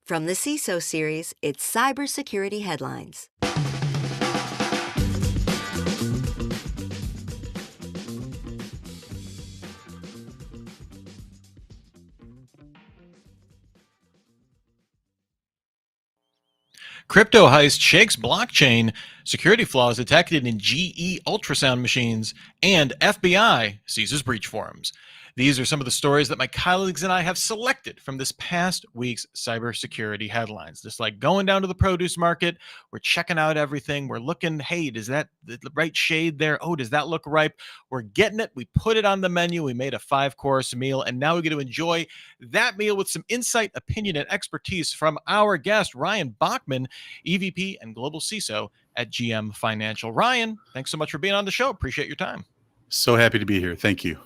From the CISO Series, it's cybersecurity headlines. Crypto heist shakes blockchain, security flaws detected in GE ultrasound machines, and FBI seizes breach forums. These are some of the stories that my colleagues and I have selected from this past week's cybersecurity headlines. Just like going down to the produce market, we're checking out everything. We're looking, hey, does that the right shade there? Oh, does that look ripe? We're getting it. We put it on the menu. We made a 5-course meal, and now we get to enjoy that meal with some insight, opinion, and expertise from our guest, Ryan Bachman, EVP and Global CISO at GM Financial. Ryan, thanks so much for being on the show. Appreciate your time. So happy to be here. Thank you.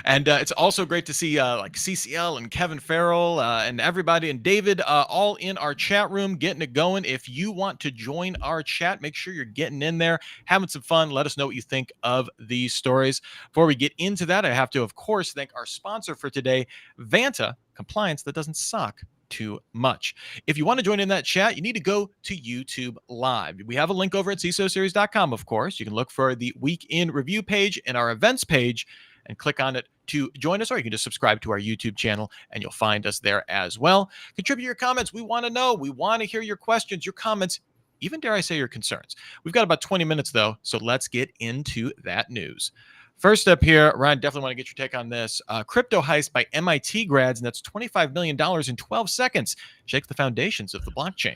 And it's also great to see like CCL and Kevin Farrell and everybody and David all in our chat room getting it going. If you want to join our chat, make sure you're getting in there, having some fun. Let us know what you think of these stories. Before we get into that, I have to, of course, thank our sponsor for today, Vanta, compliance that doesn't suck too much. If you want to join in that chat, you need to go to YouTube Live. We have a link over at CISOseries.com, of course. You can look for the Week in Review page and our events page and click on it to join us, or you can just subscribe to our YouTube channel and you'll find us there as well. Contribute your comments. We want to know. We want to hear your questions, your comments, even dare I say your concerns. We've got about 20 minutes though, so let's get into that news. First up here, Ryan, definitely want to get your take on this. Crypto heist by MIT grads, and that's $25 million in 12 seconds. Shakes the foundations of the blockchain.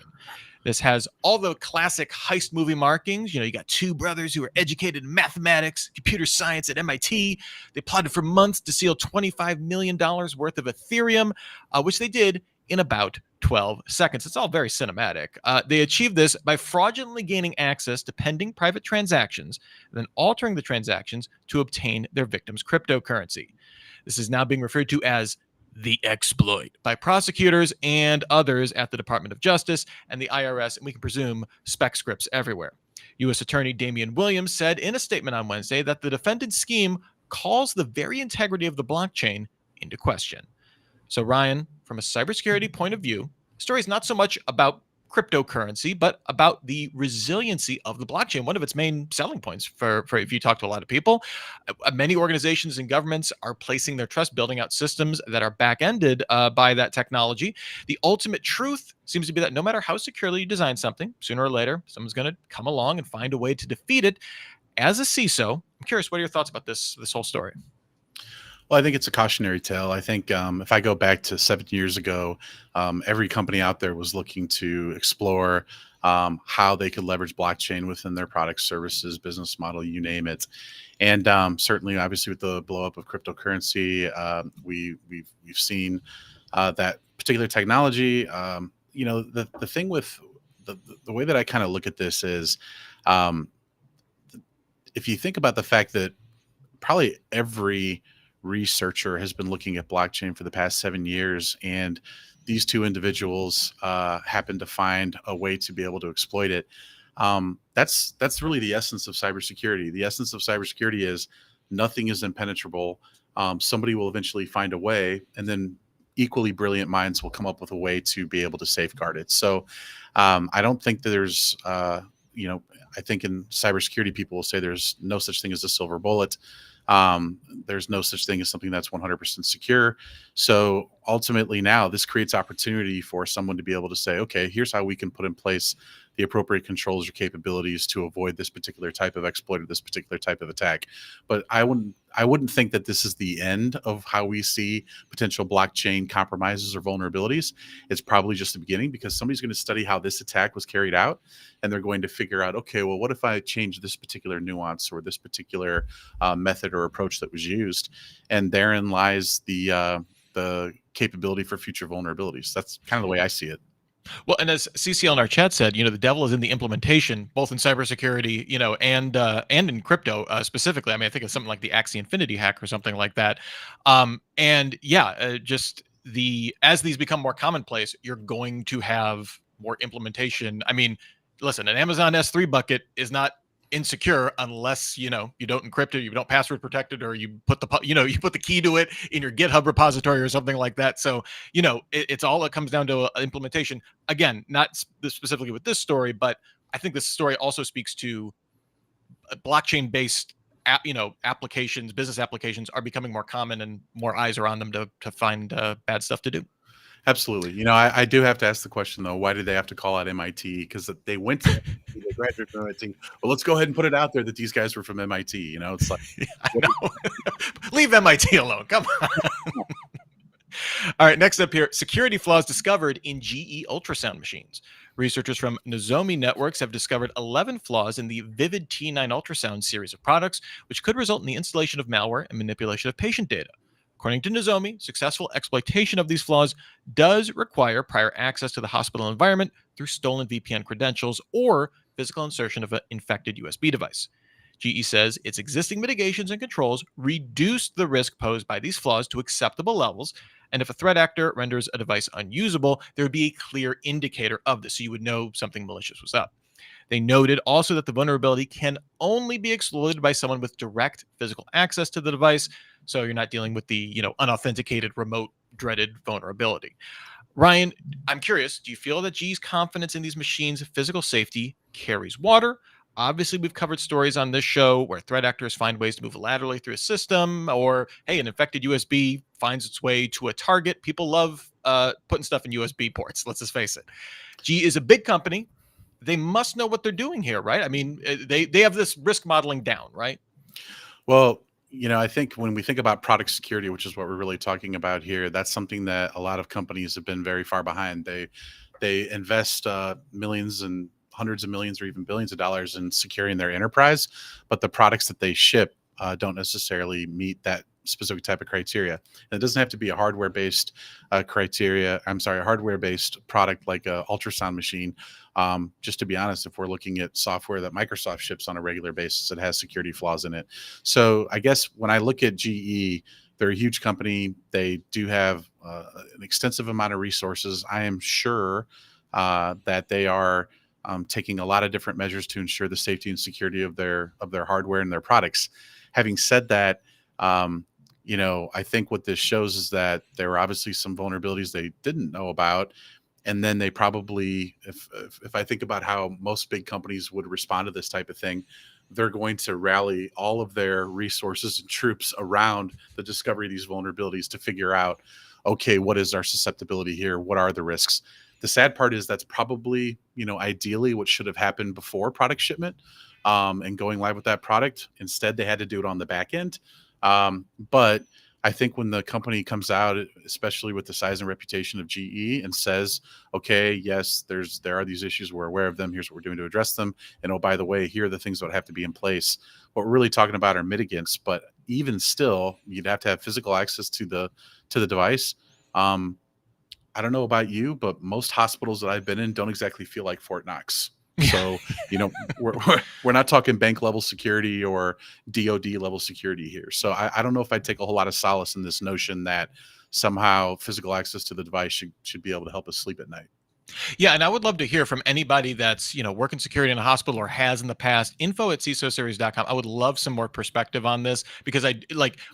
This has all the classic heist movie markings. You know, you got two brothers who are educated in mathematics, computer science at MIT. They plotted for months to steal $25 million worth of Ethereum, which they did in about 12 seconds. It's all very cinematic. They achieved this by fraudulently gaining access to pending private transactions, and then altering the transactions to obtain their victims' cryptocurrency. This is now being referred to as the exploit by prosecutors and others at the Department of Justice and the IRS, and we can presume spec scripts everywhere. U.S. Attorney Damian Williams said in a statement on Wednesday that the defendant's scheme calls the very integrity of the blockchain into question. So, Ryan, from a cybersecurity point of view, the story is not so much about cryptocurrency, but about the resiliency of the blockchain. One of its main selling points for if you talk to a lot of people, many organizations and governments are placing their trust building out systems that are back-ended by that technology. The ultimate truth seems to be that no matter how securely you design something, sooner or later, someone's going to come along and find a way to defeat it. As a CISO, I'm curious, what are your thoughts about this whole story? Well, I think it's a cautionary tale. I think if I go back to 7 years ago, every company out there was looking to explore how they could leverage blockchain within their products, services, business model, you name it. And certainly, obviously, with the blow up of cryptocurrency, we've seen that particular technology. The thing with the way that I kind of look at this is, if you think about the fact that probably every researcher has been looking at blockchain for the past 7 years, and these two individuals happen to find a way to be able to exploit it. That's really the essence of cybersecurity. The essence of cybersecurity is nothing is impenetrable. Somebody will eventually find a way, and then equally brilliant minds will come up with a way to be able to safeguard it. So I don't think that there's, I think in cybersecurity, people will say there's no such thing as a silver bullet. There's no such thing as something that's 100% secure. So ultimately now this creates opportunity for someone to be able to say, okay, here's how we can put in place the appropriate controls or capabilities to avoid this particular type of exploit or this particular type of attack. But I wouldn't think that this is the end of how we see potential blockchain compromises or vulnerabilities. It's probably just the beginning, because somebody's going to study how this attack was carried out, and they're going to figure out, okay, well, what if I change this particular nuance or this particular method or approach that was used? And therein lies the capability for future vulnerabilities. That's kind of the way I see it. Well, and as CCL in our chat said, the devil is in the implementation, both in cybersecurity, and in crypto specifically. I mean, I think it's something like the Axie Infinity hack or something like that. Just as these become more commonplace, you're going to have more implementation. I mean, listen, an Amazon S3 bucket is not insecure unless you don't encrypt it, you don't password protect it, or you put you put the key to it in your GitHub repository or something like that. So it's all, it comes down to implementation. Again, not specifically with this story, but I think this story also speaks to blockchain based applications. Business applications are becoming more common, and more eyes are on them to find bad stuff to do. Absolutely. I do have to ask the question though, why did they have to call out MIT? Because they went to MIT, they graduated from MIT. Well, let's go ahead and put it out there that these guys were from MIT. It's like, Yeah, I what know. Leave MIT alone. Come on. All right, next up here, security flaws discovered in GE ultrasound machines. Researchers from Nozomi Networks have discovered 11 flaws in the Vivid T9 ultrasound series of products, which could result in the installation of malware and manipulation of patient data. According to Nozomi, successful exploitation of these flaws does require prior access to the hospital environment through stolen VPN credentials or physical insertion of an infected USB device. GE says its existing mitigations and controls reduced the risk posed by these flaws to acceptable levels. And if a threat actor renders a device unusable, there would be a clear indicator of this, so you would know something malicious was up. They noted also that the vulnerability can only be exploited by someone with direct physical access to the device, so you're not dealing with the unauthenticated remote dreaded vulnerability. Ryan, I'm curious, do you feel that G's confidence in these machines' physical safety carries water? Obviously, we've covered stories on this show where threat actors find ways to move laterally through a system, or, hey, an infected USB finds its way to a target. People love putting stuff in USB ports, let's just face it. G is a big company. They must know what they're doing here, right? I mean, they have this risk modeling down, right? Well, I think when we think about product security, which is what we're really talking about here, that's something that a lot of companies have been very far behind. They invest millions and hundreds of millions or even billions of dollars in securing their enterprise, but the products that they ship don't necessarily meet that specific type of criteria. And it doesn't have to be a hardware-based criteria. I'm sorry, a hardware-based product like a ultrasound machine. Just to be honest, if we're looking at software that Microsoft ships on a regular basis, it has security flaws in it. So I guess when I look at GE, they're a huge company. They do have an extensive amount of resources. I am sure that they are taking a lot of different measures to ensure the safety and security of their hardware and their products. Having said that, I think what this shows is that there were obviously some vulnerabilities they didn't know about. And then they probably, if I think about how most big companies would respond to this type of thing, they're going to rally all of their resources and troops around the discovery of these vulnerabilities to figure out, okay, what is our susceptibility here? What are the risks? The sad part is that's probably, ideally what should have happened before product shipment and going live with that product. Instead, they had to do it on the back end. But I think when the company comes out, especially with the size and reputation of GE, and says, okay, yes, there are these issues, we're aware of them, here's what we're doing to address them, and oh, by the way, here are the things that would have to be in place. What we're really talking about are mitigants, but even still, you'd have to have physical access to the device. I don't know about you, but most hospitals that I've been in don't exactly feel like Fort Knox. So, we're not talking bank level security or DoD level security here. So I don't know if I'd take a whole lot of solace in this notion that somehow physical access to the device should be able to help us sleep at night. Yeah, and I would love to hear from anybody that's, working security in a hospital or has in the past. info@cisoseries.com. I would love some more perspective on this, because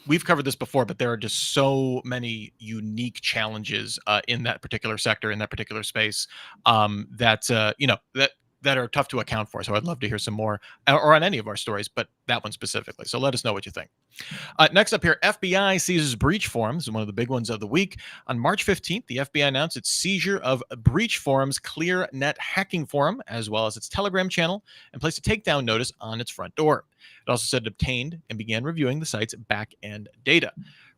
we've covered this before, but there are just so many unique challenges in that particular sector, in that particular space, that are tough to account for. So I'd love to hear some more, or on any of our stories, but that one specifically. So let us know what you think. Next up here, FBI seizes breach forums, one of the big ones of the week. On March 15th, the FBI announced its seizure of breach forums ClearNet hacking forum, as well as its Telegram channel, and placed a takedown notice on its front door. It also said it obtained and began reviewing the site's back-end data.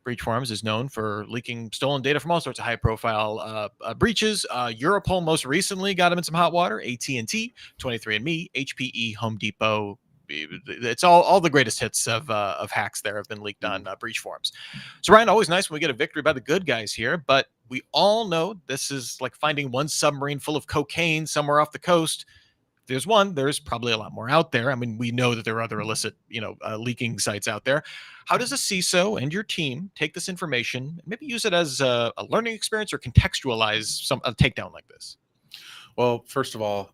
Breach Forums is known for leaking stolen data from all sorts of high-profile breaches. Europol most recently got them in some hot water. AT&T, 23andMe, HPE, Home Depot. It's all the greatest hits of hacks there have been leaked on breach forums. So Ryan, always nice when we get a victory by the good guys here, but we all know this is like finding one submarine full of cocaine somewhere off the coast. There's one, there's probably a lot more out there. I mean, we know that there are other illicit, leaking sites out there. How does a CISO and your team take this information and maybe use it as a learning experience, or contextualize a takedown like this? Well, first of all,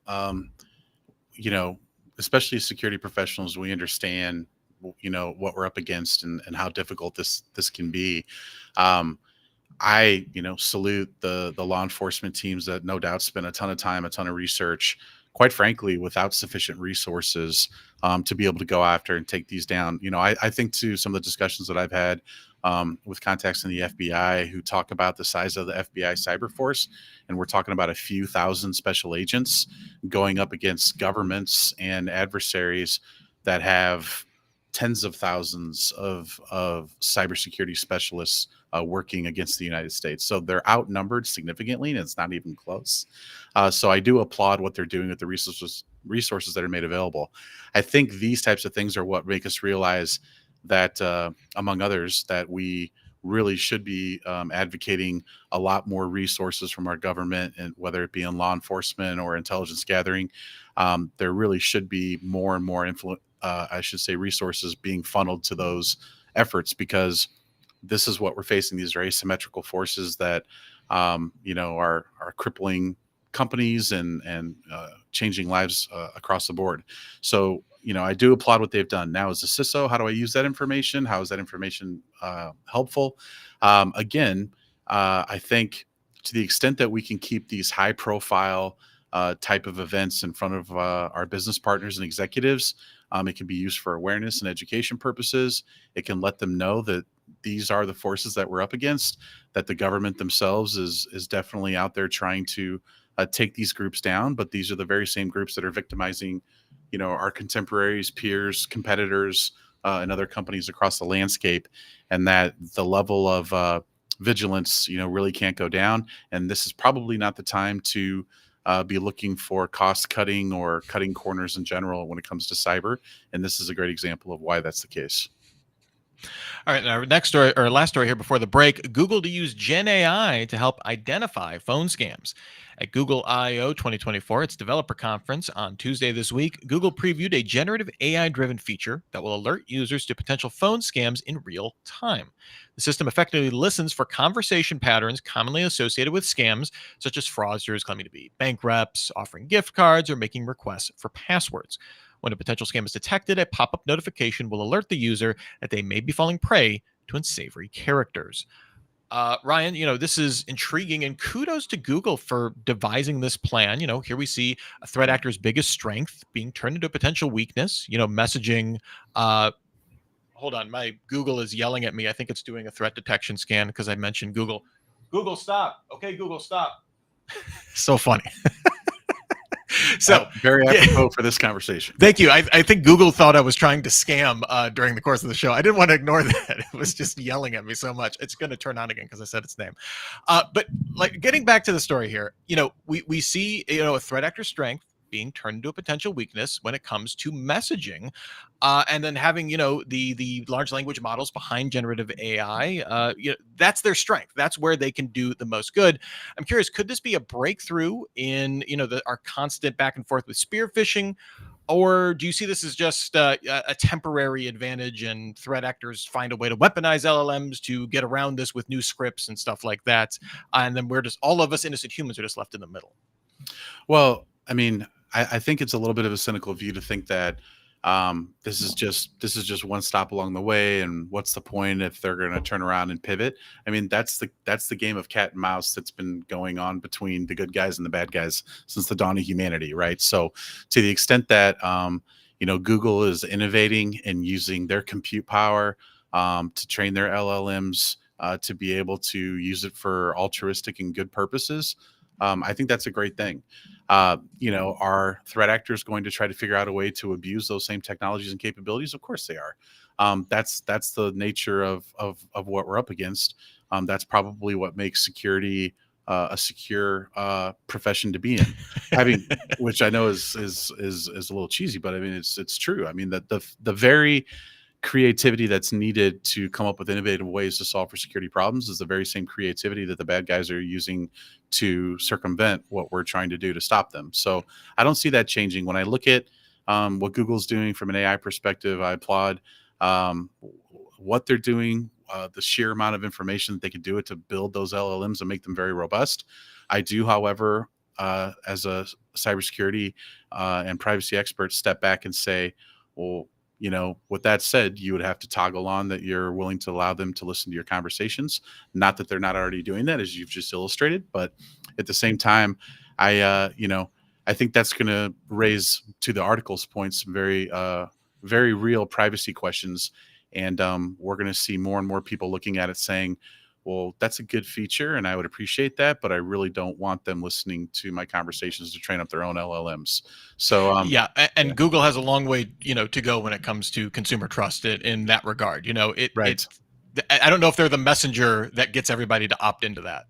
you know, especially as security professionals, we understand, what we're up against, and how difficult this can be. Um, I, salute the law enforcement teams that no doubt spend a ton of time, a ton of research, quite frankly, without sufficient resources to be able to go after and take these down. I think to some of the discussions that I've had with contacts in the FBI who talk about the size of the FBI cyber force, and we're talking about a few thousand special agents going up against governments and adversaries that have tens of thousands of cybersecurity specialists working against the United States. So they're outnumbered significantly, and it's not even close. So I do applaud what they're doing with the resources that are made available. I think these types of things are what make us realize that, among others, that we really should be advocating a lot more resources from our government, and whether it be in law enforcement or intelligence gathering, there really should be more and more I should say, resources being funneled to those efforts, because this is what we're facing, these very symmetrical forces that are crippling companies and changing lives across the board. So I do applaud what they've done. Now, as a CISO, how do I use that information? How is that information helpful? Again, I think to the extent that we can keep these high profile type of events in front of our business partners and executives, it can be used for awareness and education purposes. It can let them know that these are the forces that we're up against, that the government themselves is definitely out there trying to take these groups down. But these are the very same groups that are victimizing, our contemporaries, peers, competitors, and other companies across the landscape, and that the level of vigilance, really can't go down. And this is probably not the time to be looking for cost cutting or cutting corners in general when it comes to cyber. And this is a great example of why that's the case. All right, our next story, or last story here before the break: Google to use Gen AI to help identify phone scams. At Google I/O 2024, its developer conference on Tuesday this week, Google previewed a generative AI-driven feature that will alert users to potential phone scams in real time. The system effectively listens for conversation patterns commonly associated with scams, such as fraudsters claiming to be bank reps, offering gift cards, or making requests for passwords. When a potential scam is detected, a pop up notification will alert the user that they may be falling prey to unsavory characters. Ryan, this is intriguing, and kudos to Google for devising this plan. Here we see a threat actor's biggest strength being turned into a potential weakness. Messaging. Hold on, my Google is yelling at me. I think it's doing a threat detection scan because I mentioned Google. Google, stop. Okay, Google, stop. So funny. So very apropos for this conversation. Thank you. I think Google thought I was trying to scam during the course of the show. I didn't want to ignore that. It was just yelling at me so much. It's going to turn on again because I said its name. But like getting back to the story here, we see a threat actor strength being turned into a potential weakness when it comes to messaging, and then having the large language models behind generative AI. That's their strength. That's where they can do the most good. I'm curious, could this be a breakthrough in our constant back and forth with spear phishing, or do you see this as just a temporary advantage and threat actors find a way to weaponize LLMs to get around this with new scripts and stuff like that, and then we're just, all of us innocent humans are just left in the middle? Well, I mean, I think it's a little bit of a cynical view to think that this is just one stop along the way, and what's the point if they're going to turn around and pivot? I mean, that's the game of cat and mouse that's been going on between the good guys and the bad guys since the dawn of humanity, right? So, to the extent that Google is innovating and using their compute power to train their LLMs to be able to use it for altruistic and good purposes, I think that's a great thing. Are threat actors going to try to figure out a way to abuse those same technologies and capabilities? Of course they are. That's the nature of what we're up against. That's probably what makes security a secure profession to be in. Which I know is a little cheesy, but I mean it's true. I mean that the very creativity that's needed to come up with innovative ways to solve for security problems is the very same creativity that the bad guys are using to circumvent what we're trying to do to stop them. So I don't see that changing. When I look at what Google's doing from an AI perspective, I applaud what they're doing, the sheer amount of information that they can do it to build those LLMs and make them very robust. I do, however, as a cybersecurity and privacy expert, step back and say, well, with that said, you would have to toggle on that you're willing to allow them to listen to your conversations. Not that they're not already doing that, as you've just illustrated, but at the same time, I think that's going to raise, to the article's point, some very real privacy questions. And we're going to see more and more people looking at it saying, well, that's a good feature and I would appreciate that, but I really don't want them listening to my conversations to train up their own LLMs. So, and yeah. Google has a long way, to go when it comes to consumer trust in that regard. Right. I don't know if they're the messenger that gets everybody to opt into that.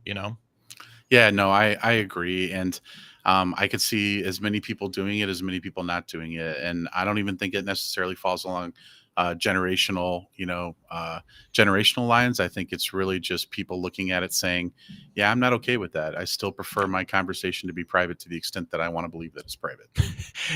Yeah, no, I agree. And I could see as many people doing it as many people not doing it. And I don't even think it necessarily falls along generational lines. I think it's really just people looking at it saying, yeah, I'm not okay with that. I still prefer my conversation to be private to the extent that I want to believe that it's private.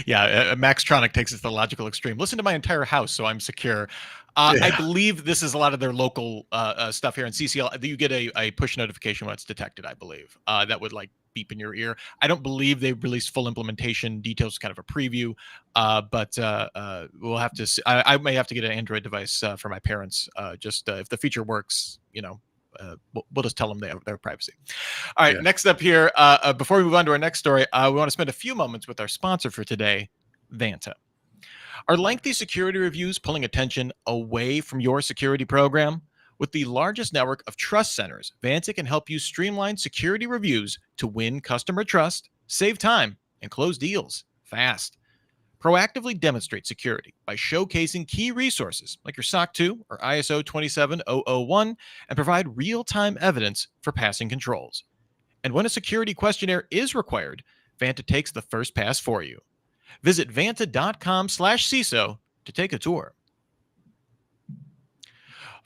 Yeah, Max Tronic takes it to the logical extreme. Listen to my entire house, so I'm secure. I Yeah. believe this is a lot of their local stuff here in CCL. You get a push notification when it's detected, I believe, that would like beep in your ear. I don't believe they released full implementation details, kind of a preview, but we'll have to see. I may have to get an Android device for my parents, just if the feature works, we'll just tell them they have their privacy. All right, Yeah. next up here, before we move on to our next story, we want to spend a few moments with our sponsor for today, Vanta. Are lengthy security reviews pulling attention away from your security program? With the largest network of trust centers, Vanta can help you streamline security reviews to win customer trust, save time, and close deals fast. Proactively demonstrate security by showcasing key resources like your SOC 2 or ISO 27001 and provide real-time evidence for passing controls. And when a security questionnaire is required, Vanta takes the first pass for you. Visit vanta.com/CISO to take a tour.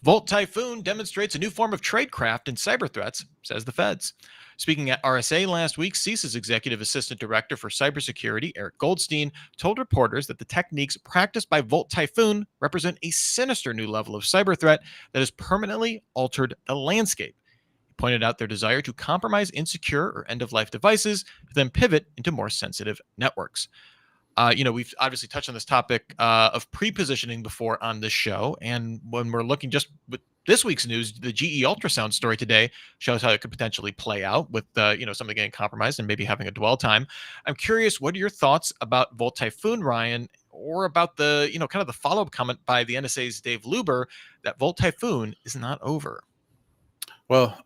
Volt Typhoon demonstrates a new form of tradecraft in cyber threats, says the feds. Speaking at RSA last week, CISA's Executive Assistant Director for Cybersecurity, Eric Goldstein, told reporters that the techniques practiced by Volt Typhoon represent a sinister new level of cyber threat that has permanently altered the landscape. He pointed out their desire to compromise insecure or end-of-life devices, to then pivot into more sensitive networks. We've obviously touched on this topic of pre-positioning before on this show. And when we're looking just with this week's news, the GE ultrasound story today shows how it could potentially play out with, something getting compromised and maybe having a dwell time. I'm curious, what are your thoughts about Volt Typhoon, Ryan, or about the, kind of the follow-up comment by the NSA's Dave Luber that Volt Typhoon is not over? Well,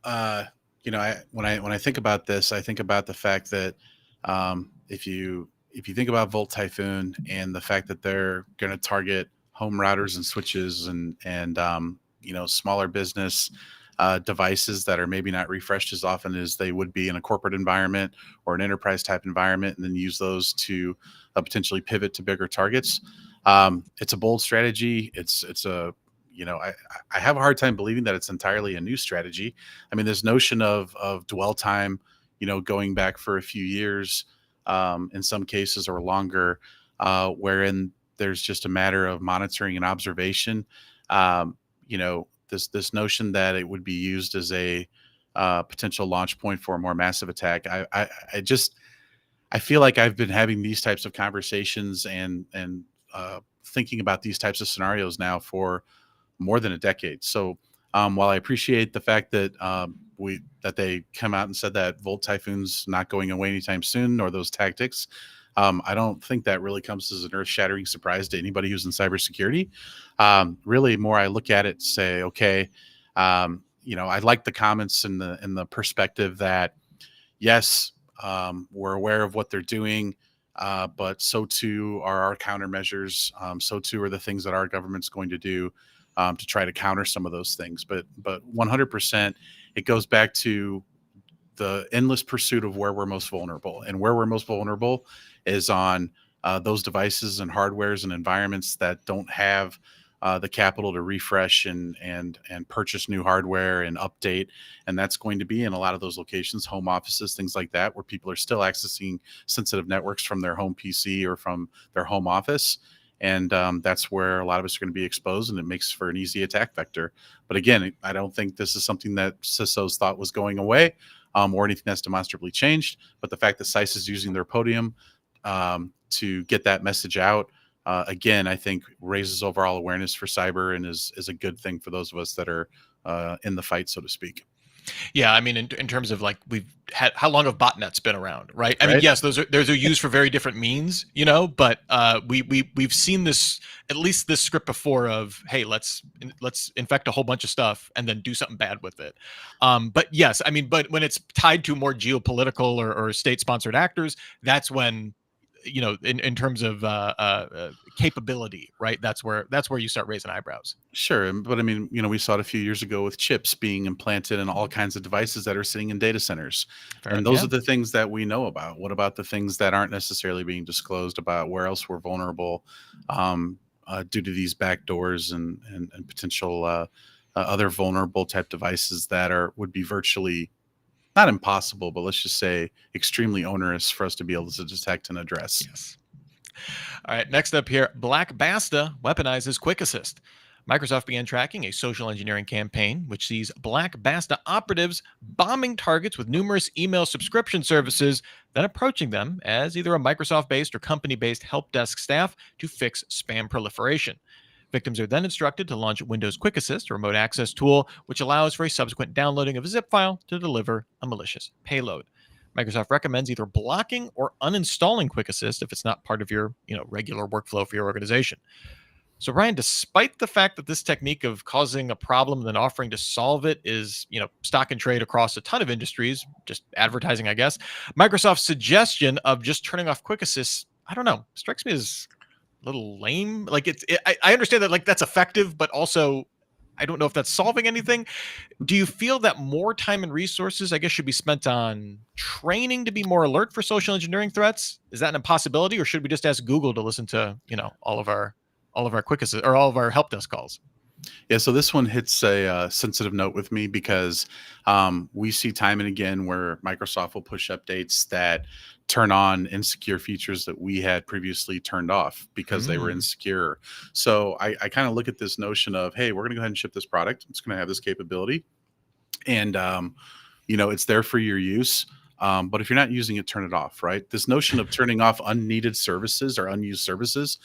when I think about this, I think about the fact that if you think about Volt Typhoon and the fact that they're going to target home routers and switches and smaller business devices that are maybe not refreshed as often as they would be in a corporate environment or an enterprise type environment, and then use those to potentially pivot to bigger targets. It's a bold strategy. I have a hard time believing that it's entirely a new strategy. I mean, this notion of dwell time, going back for a few years, in some cases or longer, wherein there's just a matter of monitoring and observation. This notion that it would be used as a potential launch point for a more massive attack. I feel like I've been having these types of conversations and thinking about these types of scenarios now for more than a decade. So while I appreciate the fact that they come out and said that Volt Typhoon's not going away anytime soon, nor those tactics, I don't think that really comes as an earth-shattering surprise to anybody who's in cybersecurity. Really, more I look at it, say, okay, I like the comments and the perspective that yes, we're aware of what they're doing. But so too are our countermeasures. So too are the things that our government's going to do to try to counter some of those things. But 100%, it goes back to the endless pursuit of where we're most vulnerable, and where we're most vulnerable is on those devices and hardwares and environments that don't have the capital to refresh and purchase new hardware and update. And that's going to be in a lot of those locations, home offices, things like that, where people are still accessing sensitive networks from their home PC or from their home office. And that's where a lot of us are going to be exposed, and it makes for an easy attack vector. But again, I don't think this is something that CISOs thought was going away. or anything that's demonstrably changed. But the fact that CISO is using their podium to get that message out, again, I think raises overall awareness for cyber and is a good thing for those of us that are in the fight, so to speak. Yeah, I mean, in terms of like we've had, how long have botnets been around, right? I mean, Right? yes, those are used for very different means, but we've seen this, at least this script before of, hey, let's infect a whole bunch of stuff and then do something bad with it. But yes, I mean, but when it's tied to more geopolitical or state sponsored actors, that's when, in terms of capability, right? That's where you start raising eyebrows. Sure, but I mean, we saw it a few years ago with chips being implanted in all kinds of devices that are sitting in data centers. Fair, And those yeah. are the things that we know about. What about the things that aren't necessarily being disclosed about where else we're vulnerable due to these back doors and potential other vulnerable type devices that would be virtually not impossible, but let's just say extremely onerous for us to be able to detect and address. Yes. All right, next up here, Black Basta weaponizes Quick Assist. Microsoft began tracking a social engineering campaign which sees Black Basta operatives bombing targets with numerous email subscription services, then approaching them as either a Microsoft based or company based help desk staff to fix spam proliferation. Victims are then instructed to launch Windows Quick Assist, a remote access tool, which allows for a subsequent downloading of a zip file to deliver a malicious payload. Microsoft recommends either blocking or uninstalling Quick Assist if it's not part of your, regular workflow for your organization. So Ryan, despite the fact that this technique of causing a problem and then offering to solve it is, stock and trade across a ton of industries, just advertising, I guess, Microsoft's suggestion of just turning off Quick Assist, I don't know, strikes me as a little lame. Like I understand that like that's effective, but also I don't know if that's solving anything. Do you feel that more time and resources, I guess, should be spent on training to be more alert for social engineering threats? Is that an impossibility, or should we just ask Google to listen to all of our quick assist or all of our help desk calls? Yeah, so this one hits a sensitive note with me because we see time and again where Microsoft will push updates that turn on insecure features that we had previously turned off because they were Mm. insecure. So I kind of look at this notion of, hey, we're going to go ahead and ship this product. It's going to have this capability, and it's there for your use. But if you're not using it, turn it off. Right? This notion of turning off unneeded services or unused services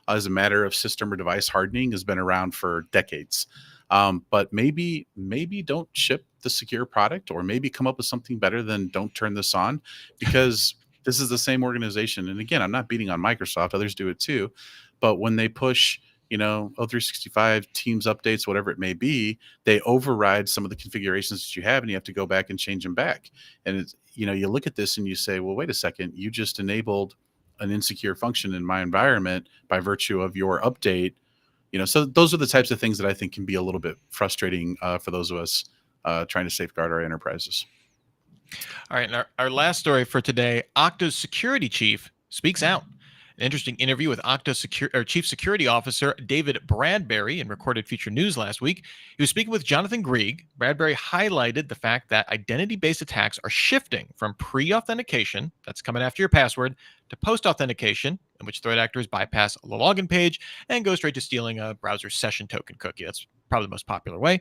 as a matter of system or device hardening has been around for decades. But maybe don't ship the secure product, or maybe come up with something better than don't turn this on, because this is the same organization. And again, I'm not beating on Microsoft; others do it too. But when they push, O365 Teams updates, whatever it may be, they override some of the configurations that you have, and you have to go back and change them back. And it's, you look at this and you say, well, wait a second, you just enabled an insecure function in my environment by virtue of your update. So those are the types of things that I think can be a little bit frustrating for those of us trying to safeguard our enterprises. All right, and our last story for today, Okta's security chief speaks out. An interesting interview with Okta Chief Security Officer David Bradbury in Recorded Future News last week. He was speaking with Jonathan Grieg. Bradbury highlighted the fact that identity-based attacks are shifting from pre-authentication, that's coming after your password, to post-authentication, in which threat actors bypass the login page and go straight to stealing a browser session token cookie. That's probably the most popular way.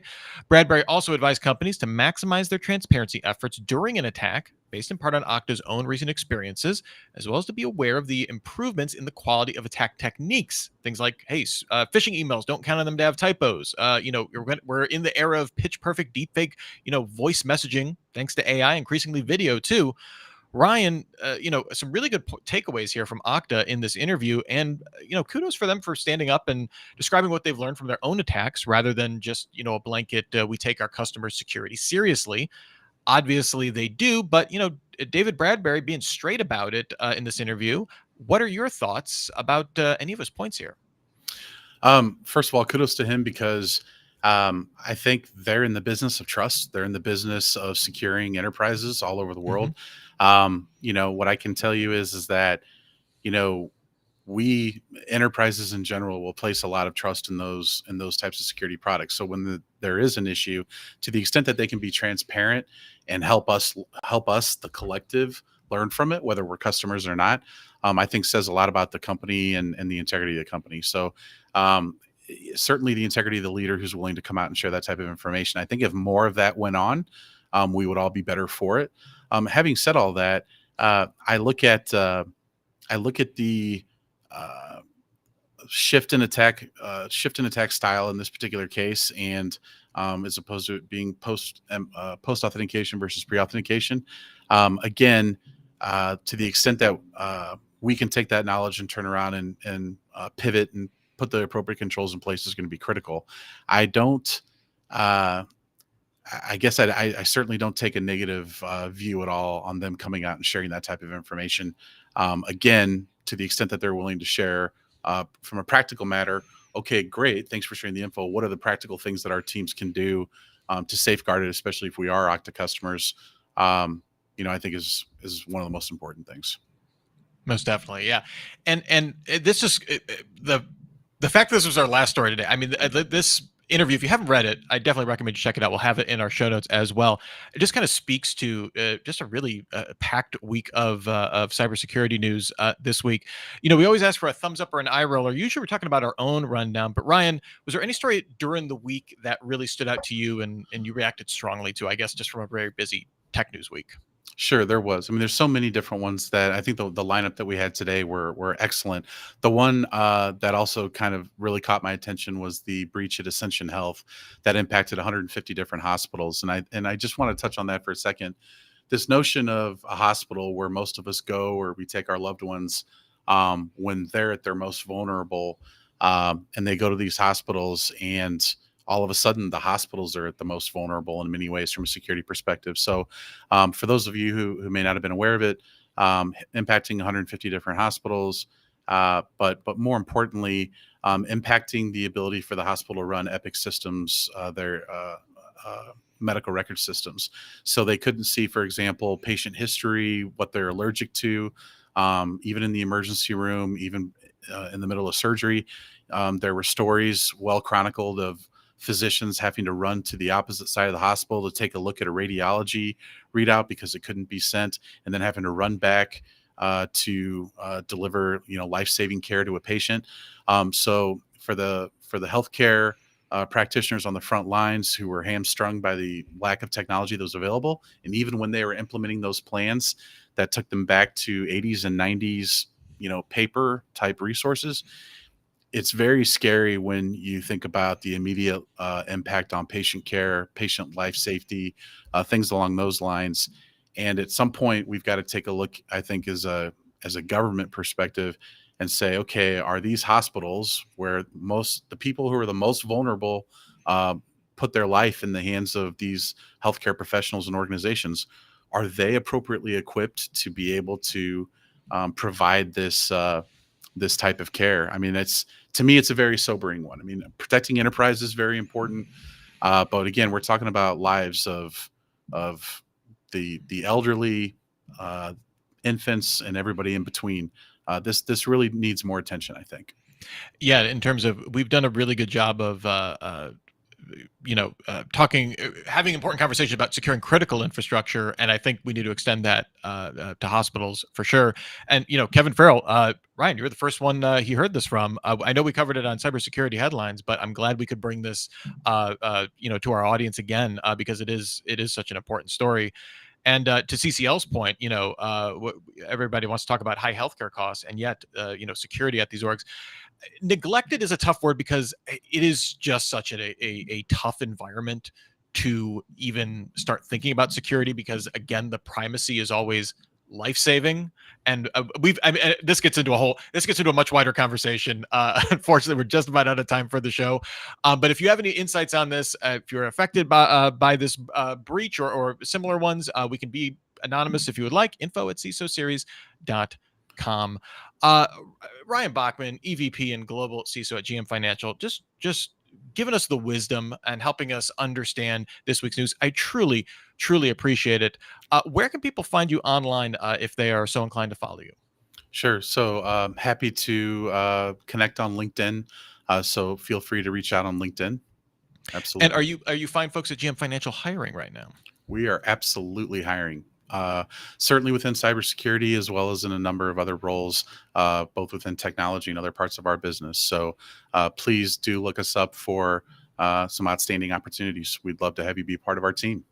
Bradbury also advised companies to maximize their transparency efforts during an attack, based in part on Okta's own recent experiences, as well as to be aware of the improvements in the quality of attack techniques. Things like, hey, phishing emails, don't count on them to have typos. We're in the era of pitch perfect deepfake, voice messaging, thanks to AI, increasingly video too. Ryan, some really good takeaways here from Okta in this interview, and kudos for them for standing up and describing what they've learned from their own attacks, rather than just a blanket. We take our customers' security seriously. Obviously, they do, but David Bradbury being straight about it in this interview. What are your thoughts about any of his points here? First of all, kudos to him because I think they're in the business of trust. They're in the business of securing enterprises all over the Mm-hmm. world. What I can tell you is that, you know, we enterprises in general will place a lot of trust in those types of security products. So when there is an issue, to the extent that they can be transparent and help us the collective learn from it, whether we're customers or not, I think says a lot about the company and the integrity of the company. So um, certainly the integrity of the leader who's willing to come out and share that type of information. I think if more of that went on, we would all be better for it. Having said all that, I look at the uh, shift in attack style in this particular case, and as opposed to it being post authentication versus pre authentication. Again, to the extent that we can take that knowledge and turn around and pivot and put the appropriate controls in place is going to be critical. I don't. I guess I certainly don't take a negative view at all on them coming out and sharing that type of information. Again, to the extent that they're willing to share from a practical matter, okay, great. Thanks for sharing the info. What are the practical things that our teams can do to safeguard it, especially if we are Okta customers? I think is one of the most important things. Most definitely, yeah. And this is the fact that this was our last story today. I mean, this interview, if you haven't read it, I definitely recommend you check it out. We'll have it in our show notes as well. It just kind of speaks to just a really packed week of cybersecurity news this week. We always ask for a thumbs up or an eye roller. Usually we're talking about our own rundown. But Ryan, was there any story during the week that really stood out to you and you reacted strongly to, I guess, just from a very busy tech news week? Sure, there was. I mean, there's so many different ones that I think the lineup that we had today were excellent. The one that also kind of really caught my attention was the breach at Ascension Health that impacted 150 different hospitals, and I just want to touch on that for a second. This notion of a hospital where most of us go or we take our loved ones when they're at their most vulnerable, and they go to these hospitals and all of a sudden the hospitals are at the most vulnerable in many ways from a security perspective. So for those of you who may not have been aware of it, impacting 150 different hospitals, but more importantly, impacting the ability for the hospital to run Epic systems, their medical record systems. So they couldn't see, for example, patient history, what they're allergic to, even in the emergency room, even in the middle of surgery. There were stories well chronicled of physicians having to run to the opposite side of the hospital to take a look at a radiology readout because it couldn't be sent, and then having to run back to deliver life-saving care to a patient. So for the healthcare practitioners on the front lines who were hamstrung by the lack of technology that was available, and even when they were implementing those plans that took them back to 80s and 90s paper type resources, it's very scary when you think about the immediate impact on patient care, patient life safety, things along those lines. And at some point, we've got to take a look, I think, as a government perspective, and say, okay, are these hospitals where the people who are the most vulnerable put their life in the hands of these healthcare professionals and organizations, are they appropriately equipped to be able to provide this type of care? I mean, to me, it's a very sobering one. I mean, protecting enterprise is very important, but again, we're talking about lives of the elderly, infants, and everybody in between. This really needs more attention, I think. Yeah, in terms of, we've done a really good job of talking, having important conversations about securing critical infrastructure, and I think we need to extend that to hospitals for sure. And Kevin Farrell, Ryan, you're the first one he heard this from. I know we covered it on cybersecurity headlines, but I'm glad we could bring this to our audience again, because it is such an important story. And to CCL's point, everybody wants to talk about high healthcare costs, and yet security at these orgs. Neglected is a tough word because it is just such a tough environment to even start thinking about security, because again, the primacy is always life-saving. And this gets into a much wider conversation. Unfortunately, we're just about out of time for the show. But if you have any insights on this, if you're affected by this breach or similar ones, we can be anonymous if you would like. info@cisoseries.com. Ryan Bachman, EVP and Global CISO at GM Financial, just giving us the wisdom and helping us understand this week's news. I truly, truly appreciate it. Where can people find you online if they are so inclined to follow you? Sure. So happy to connect on LinkedIn. So feel free to reach out on LinkedIn. Absolutely. And are you fine folks at GM Financial hiring right now? We are absolutely hiring. Certainly within cybersecurity, as well as in a number of other roles, both within technology and other parts of our business. So please do look us up for some outstanding opportunities. We'd love to have you be part of our team.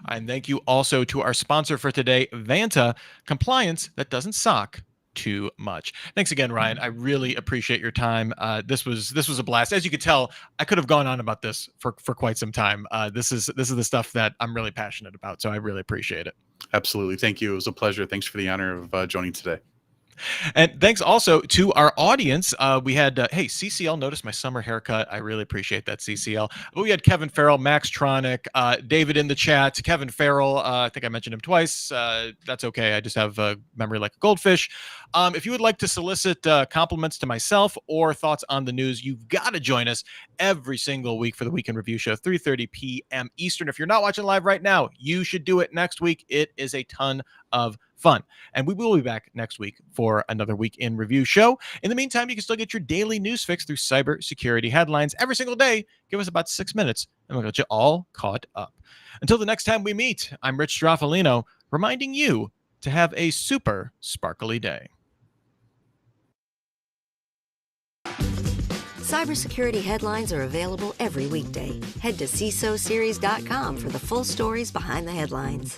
And thank you also to our sponsor for today, Vanta, compliance that doesn't suck too much. Thanks again, Ryan. I really appreciate your time. This was a blast. As you could tell, I could have gone on about this for quite some time. This is the stuff that I'm really passionate about, so I really appreciate it. Absolutely. Thank you. It was a pleasure. Thanks for the honor of joining today. And thanks also to our audience. We had, hey, CCL, notice my summer haircut. I really appreciate that, CCL. But we had Kevin Farrell, Max Tronic, David in the chat, Kevin Farrell. I think I mentioned him twice. That's okay. I just have a memory like a goldfish. If you would like to solicit compliments to myself or thoughts on the news, you've got to join us every single week for the Weekend Review Show, 3:30 p.m. Eastern. If you're not watching live right now, you should do it next week. It is a ton of fun. And we will be back next week for another Week in Review show. In the meantime, you can still get your daily news fix through cybersecurity headlines every single day. Give us about 6 minutes, and we'll get you all caught up. Until the next time we meet, I'm Rich Stroffolino, reminding you to have a super sparkly day. Cybersecurity headlines are available every weekday. Head to CISOSeries.com for the full stories behind the headlines.